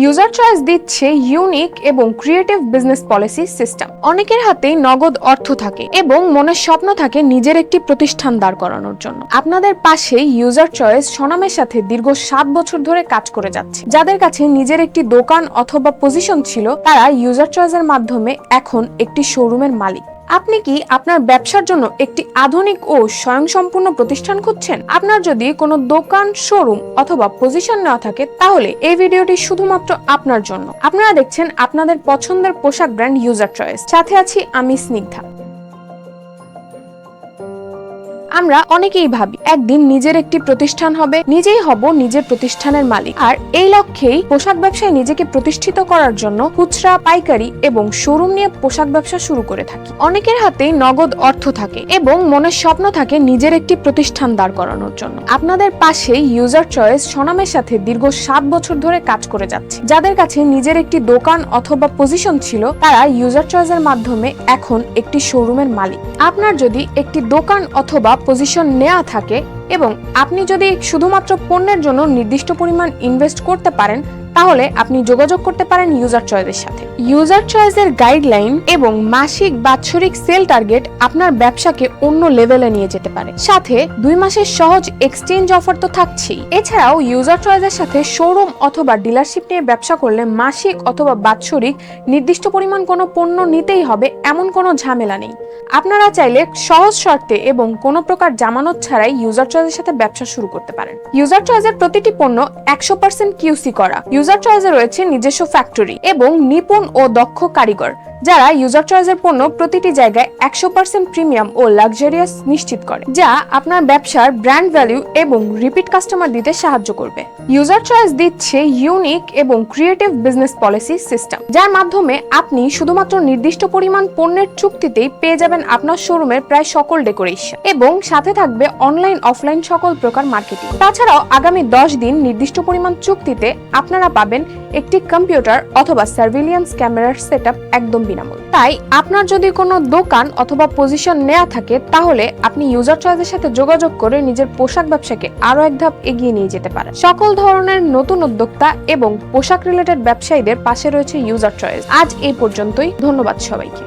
User choice দিচ্ছে unique এবং creative business policy system. অনেকের হাতেই নগদ অর্থ থাকে এবং মনের স্বপ্ন থাকে নিজের একটি প্রতিষ্ঠান দাঁড় করানোর জন্য। আপনাদের পাশে ইউজার চয়েস স্বনামের সাথে দীর্ঘ 7 বছর ধরে কাজ করে যাচ্ছে। যাদের কাছে নিজের একটি দোকান অথবা পজিশন ছিল, তারা ইউজার চয়েসের মাধ্যমে এখন একটি শোরুমের মালিক। আপনি কি আপনার ব্যবসার জন্য একটি আধুনিক ও স্বয়ংসম্পূর্ণ প্রতিষ্ঠান খুঁজছেন? আপনার যদি কোনো দোকান, শোরুম অথবা পজিশন না থাকে, তাহলে এই ভিডিওটি শুধুমাত্র আপনার জন্য। আপনারা দেখছেন আপনাদের পছন্দের পোশাক ব্র্যান্ড ইউজার চয়েস। সাথে আছি আমি স্নিগ্ধা। আমরা অনেকেই ভাবি একদিন নিজের একটি প্রতিষ্ঠান হবে, নিজেই হব নিজের প্রতিষ্ঠানের মালিক। আর এই লক্ষ্যেই পোশাক ব্যবসায় নিজেকে প্রতিষ্ঠিত করার জন্য খুচরা, পাইকারি এবং শোরুম নিয়ে পোশাক ব্যবসা শুরু করে থাকি। অনেকের হাতেই নগদ অর্থ থাকে এবং মনের স্বপ্ন থাকে নিজের একটি প্রতিষ্ঠান দাঁড় করানোর জন্য। আপনাদের পাশে ইউজার চয়েস স্বনামের সাথে দীর্ঘ 7 বছর ধরে কাজ করে যাচ্ছে। যাদের কাছে নিজের একটি দোকান অথবা পজিশন ছিল, তারা ইউজার চয়েসের মাধ্যমে এখন একটি শোরুমের মালিক। আপনার যদি একটি দোকান অথবা পজিশন নেওয়া থাকে এবং আপনি যদি শুধুমাত্র পণ্যের জন্য নির্দিষ্ট পরিমাণ ইনভেস্ট করতে পারেন, তাহলে আপনি যোগাযোগ করতে পারেন ইউজার চয়েসের সাথে। ইউজার চয়েসের গাইডলাইন এবং মাসিক বাৎসরিক সেল টার্গেট আপনার ব্যবসাকে অন্য লেভেলে নিয়ে যেতে পারে। সাথে 2 মাসের সহজ এক্সচেঞ্জ অফার তো থাকছেই। এছাড়াও ইউজার চয়েসের সাথে শোরুম অথবা ডিলারশিপ নিয়ে ব্যবসা করলে মাসিক অথবা বাৎসরিক নির্দিষ্ট পরিমাণ কোনো পণ্য নিতেই হবে, এমন কোনো ঝামেলা নেই। আপনারা চাইলে সহজ শর্তে এবং কোনো প্রকার জামানত ছাড়াই ইউজার চয়েসের সাথে ব্যবসা শুরু করতে পারেন। ইউজার চয়েসের প্রতিটি পণ্য 100% কিউসি করা। ইউজার চয়েসে রয়েছে নিজস্ব ফ্যাক্টরি এবং নিপুণ ও দক্ষ কারিগর, যারা ইউজার চয়েসের পণ্য প্রতিটি জায়গায় 100% প্রিমিয়াম ও লাক্সারিয়াস নিশ্চিত করে, যা আপনার ব্যবসার ব্র্যান্ড ভ্যালু এবং রিপিট কাস্টমার দিতে সাহায্য করবে। ইউজার চয়েস দিচ্ছে ইউনিক এবং ক্রিয়েটিভ বিজনেস পলিসি সিস্টেম, যার মাধ্যমে আপনি শুধুমাত্র নির্দিষ্ট পরিমাণ পণ্যের চুক্তিতেই পেয়ে যাবেন আপনার শোরুমের প্রায় সকল ডেকোরেশন এবং সাথে থাকবে অনলাইন অফলাইন সকল প্রকার মার্কেটিং। তাছাড়াও আগামী 10 দিন নির্দিষ্ট পরিমাণ চুক্তিতে আপনারা পাবেন একটি কম্পিউটার অথবা সার্ভিলিয়েন্স ক্যামেরার সেটআপ একদম বিনামূল্যে। তাই আপনার যদি কোনো দোকান অথবা পজিশন নেওয়া থাকে, তাহলে আপনি ইউজার চয়েসের সাথে যোগাযোগ করে নিজের পোশাক ব্যবসাকে আরো এক ধাপ এগিয়ে নিয়ে যেতে পারেন। সকল ধরনের নতুন উদ্যোক্তা এবং পোশাক রিলেটেড ব্যবসায়ীদের পাশে রয়েছে ইউজার চয়েস। আজ এই পর্যন্তই। ধন্যবাদ সবাইকে।